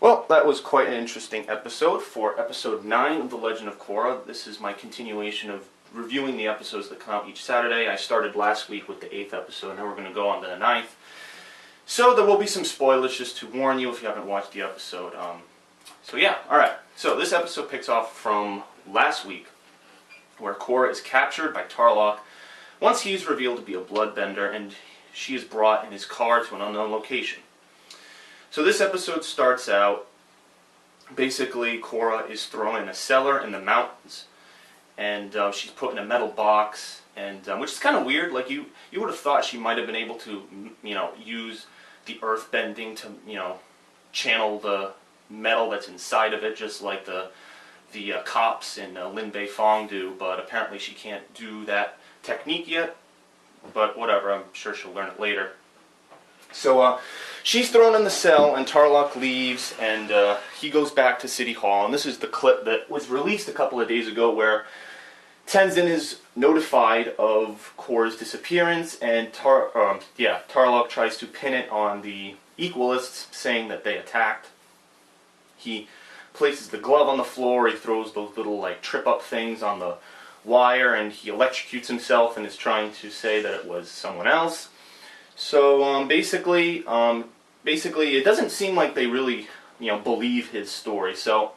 Well, that was quite an interesting episode for episode 9 of The Legend of Korra. This is my continuation of reviewing the episodes that come out each Saturday. I started last week with the 8th episode, now we're going to go on to the 9th. So there will be some spoilers, just to warn you if you haven't watched the episode. Alright. So this episode picks off from last week, where Korra is captured by Tarlok once he is revealed to be a bloodbender, and she is brought in his car to an unknown location. So this episode starts out, basically Korra is thrown in a cellar in the mountains, and she's put in a metal box, and which is kind of weird. Like you would have thought she might have been able to, use the earth bending to, channel the metal that's inside of it, just like the cops in Lin Bei Fong do. But apparently she can't do that technique yet. But whatever, I'm sure she'll learn it later. So she's thrown in the cell, and Tarlok leaves, and he goes back to City Hall. And this is the clip that was released a couple of days ago, where Tenzin is notified of Korra's disappearance, and Tarlok tries to pin it on the Equalists, saying that they attacked. He places the glove on the floor. He throws those little trip-up things on the wire, and he electrocutes himself and is trying to say that it was someone else. So basically, it doesn't seem like they really, believe his story. So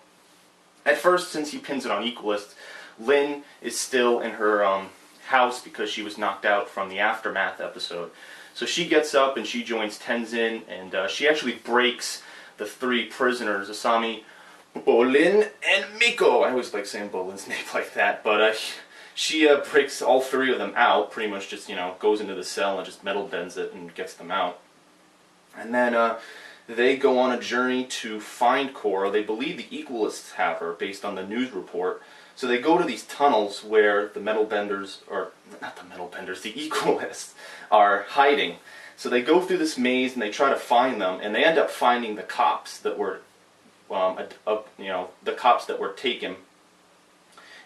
at first, since he pins it on Equalist, Lin is still in her house because she was knocked out from the Aftermath episode. So she gets up and she joins Tenzin, and she actually breaks the 3 prisoners, Asami, Bolin, and Miko. I always like saying Bolin's name like that, but she breaks all 3 of them out, pretty much just, goes into the cell and just metal bends it and gets them out. And then they go on a journey to find Korra. They believe the Equalists have her, based on the news report. So they go to these tunnels where the metal benders, or not the metal benders, the Equalists are hiding. So they go through this maze and they try to find them, and they end up finding the cops that were, the cops that were taken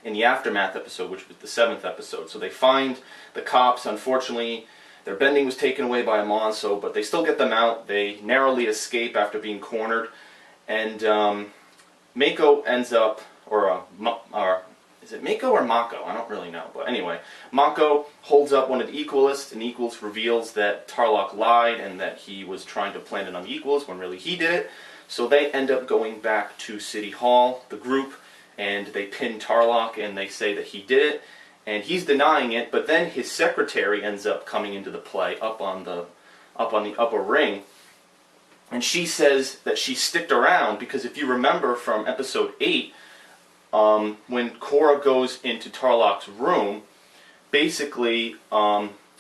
in the Aftermath episode, which was the 7th episode. So they find the cops. Unfortunately, their bending was taken away by a Monso, but they still get them out. They narrowly escape after being cornered, and Mako ends up, or is it Mako or Mako? I don't really know, but anyway, Mako holds up one of the Equalists, and Equalist reveals that Tarlok lied and that he was trying to plant it on the Equalists when really he did it. So they end up going back to City Hall, the group, and they pin Tarlok, and they say that he did it, and he's denying it. But then his secretary ends up coming into the play up on the upper ring, and she says that she sticked around because if you remember from episode 8, when Korra goes into Tarlok's room, basically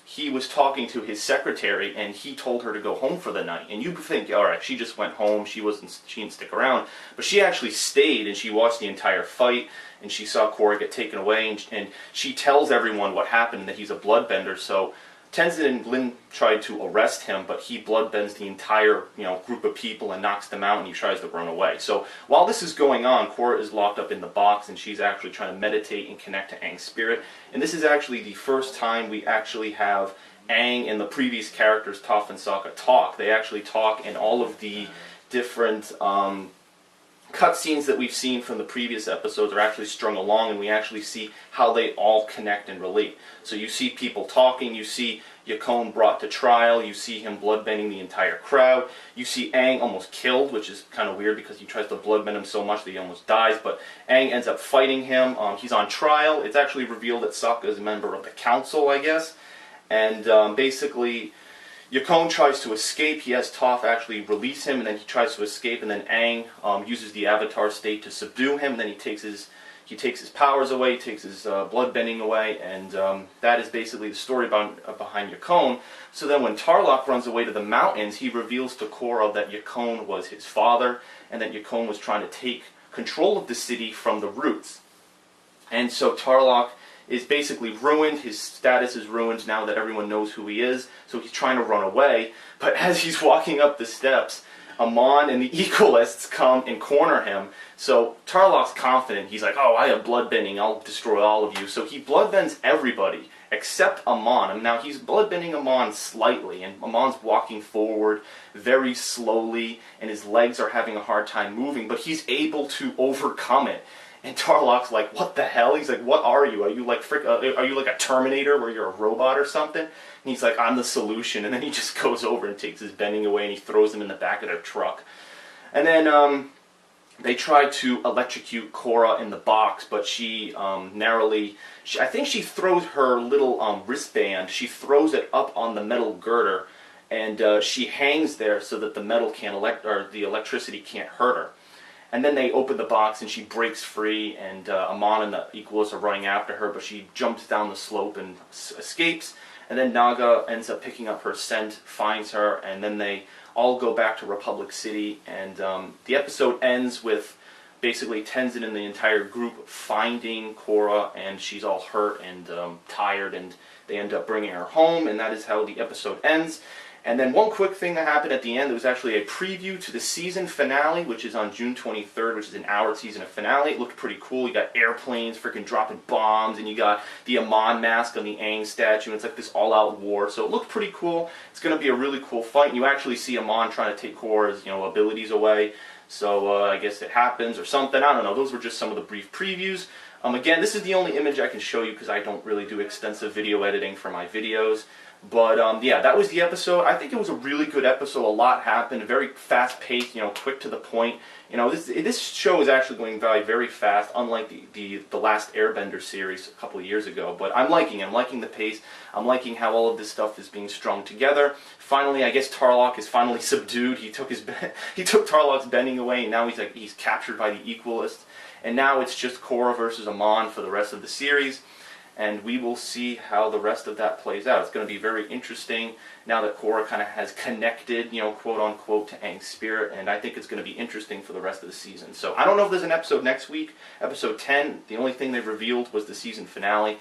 he was talking to his secretary, and he told her to go home for the night. And you think, all right, she just went home, she didn't stick around, but she actually stayed, and she watched the entire fight, and she saw Korra get taken away, and she tells everyone what happened, and that he's a bloodbender. So Tenzin and Lin tried to arrest him, but he bloodbends the entire group of people and knocks them out, and he tries to run away. So while this is going on, Korra is locked up in the box, and she's actually trying to meditate and connect to Aang's spirit. And this is actually the first time we actually have Aang and the previous characters, Toph and Sokka, talk. They actually talk, and all of the different cutscenes that we've seen from the previous episodes are actually strung along, and we actually see how they all connect and relate. So you see people talking, you see Yakone brought to trial, you see him bloodbending the entire crowd, you see Aang almost killed, which is kind of weird because he tries to bloodbend him so much that he almost dies, but Aang ends up fighting him. He's on trial. It's actually revealed that Sokka is a member of the council, I guess, and basically Yakone tries to escape. He has Toph actually release him, and then he tries to escape, and then Aang uses the Avatar state to subdue him, and then he takes his powers away, he takes his bloodbending away, and that is basically the story behind Yakone. So then when Tarlok runs away to the mountains, he reveals to Korra that Yakone was his father, and that Yakone was trying to take control of the city from the roots. And so Tarlok is basically ruined. His status is ruined now that everyone knows who he is, so he's trying to run away. But as he's walking up the steps, Amon and the Equalists come and corner him. So Tarlok's confident. He's like, oh, I have bloodbending, I'll destroy all of you. So he bloodbends everybody. except Amon. And now he's bloodbending Amon slightly, and Amon's walking forward very slowly, and his legs are having a hard time moving, but he's able to overcome it. And Tarlok's like, what the hell? He's like, what are you? Are you like are you like a Terminator where you're a robot or something? And he's like, I'm the solution. And then he just goes over and takes his bending away, and he throws him in the back of their truck. And then they try to electrocute Korra in the box, but she narrowly, I think she throws her little wristband, she throws it up on the metal girder, and she hangs there so that the metal can't the electricity can't hurt her. And then they open the box and she breaks free, and Amon and the Equals are running after her, but she jumps down the slope and escapes. And then Naga ends up picking up her scent, finds her, and then they all go back to Republic City. And the episode ends with basically Tenzin and the entire group finding Korra, and she's all hurt and tired, and they end up bringing her home, and that is how the episode ends. And then one quick thing that happened at the end, there was actually a preview to the season finale, which is on June 23rd, which is an hour season of finale. It looked pretty cool. You got airplanes freaking dropping bombs, and you got the Amon mask on the Aang statue, and it's like this all-out war. So it looked pretty cool. It's going to be a really cool fight, and you actually see Amon trying to take Korra's, abilities away. So I guess it happens or something. I don't know. Those were just some of the brief previews. Again, this is the only image I can show you because I don't really do extensive video editing for my videos. But yeah, that was the episode. I think it was a really good episode. A lot happened, very fast-paced, quick to the point. This show is actually going by very fast, unlike the last Airbender series a couple of years ago. But I'm liking it. I'm liking the pace. I'm liking how all of this stuff is being strung together. Finally, I guess Tarlok is finally subdued. He took Tarlok's bending away, and now he's captured by the Equalists. And now it's just Korra versus Amon for the rest of the series. And we will see how the rest of that plays out. It's going to be very interesting now that Korra kind of has connected, quote-unquote, to Aang's spirit, and I think it's going to be interesting for the rest of the season. So I don't know if there's an episode next week, episode 10. The only thing they've revealed was the season finale,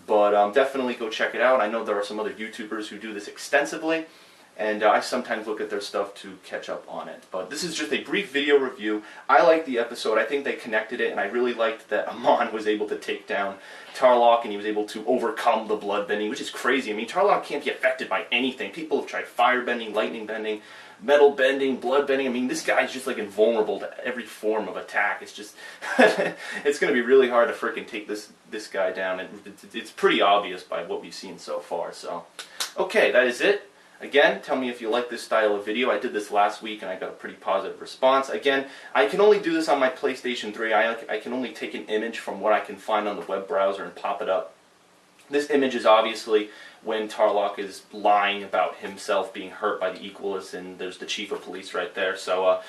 but definitely go check it out. I know there are some other YouTubers who do this extensively, and I sometimes look at their stuff to catch up on it. But this is just a brief video review. I liked the episode. I think they connected it, and I really liked that Amon was able to take down Tarlok, and he was able to overcome the blood bending, which is crazy. I mean, Tarlok can't be affected by anything. People have tried fire bending, lightning bending, metal bending, blood bending. I mean, this guy's just like invulnerable to every form of attack. It's just, it's going to be really hard to freaking take this guy down. And it's pretty obvious by what we've seen so far. So, okay, that is it. Again, tell me if you like this style of video. I did this last week and I got a pretty positive response. Again, I can only do this on my PlayStation 3. I can only take an image from what I can find on the web browser and pop it up. This image is obviously when Tarlok is lying about himself being hurt by the Equalists, and there's the chief of police right there. So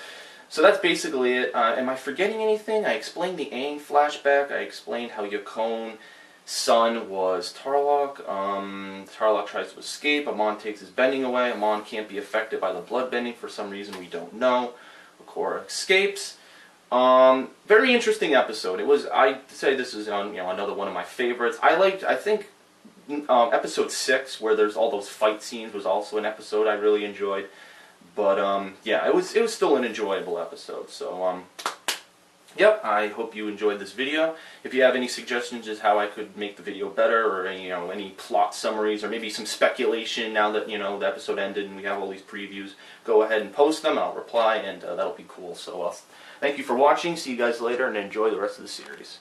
that's basically it. Am I forgetting anything? I explained the Aang flashback. I explained how Yakone's son was Tarlok. Tarlok tries to escape. Amon takes his bending away. Amon can't be affected by the blood bending for some reason we don't know. Korra escapes. Very interesting episode. It was. I'd say this is another one of my favorites. I think episode 6, where there's all those fight scenes, was also an episode I really enjoyed. But yeah, it was still an enjoyable episode. So yep, I hope you enjoyed this video. If you have any suggestions as how I could make the video better, or any plot summaries, or maybe some speculation now that the episode ended and we have all these previews, go ahead and post them. I'll reply, and that'll be cool. So thank you for watching. See you guys later, and enjoy the rest of the series.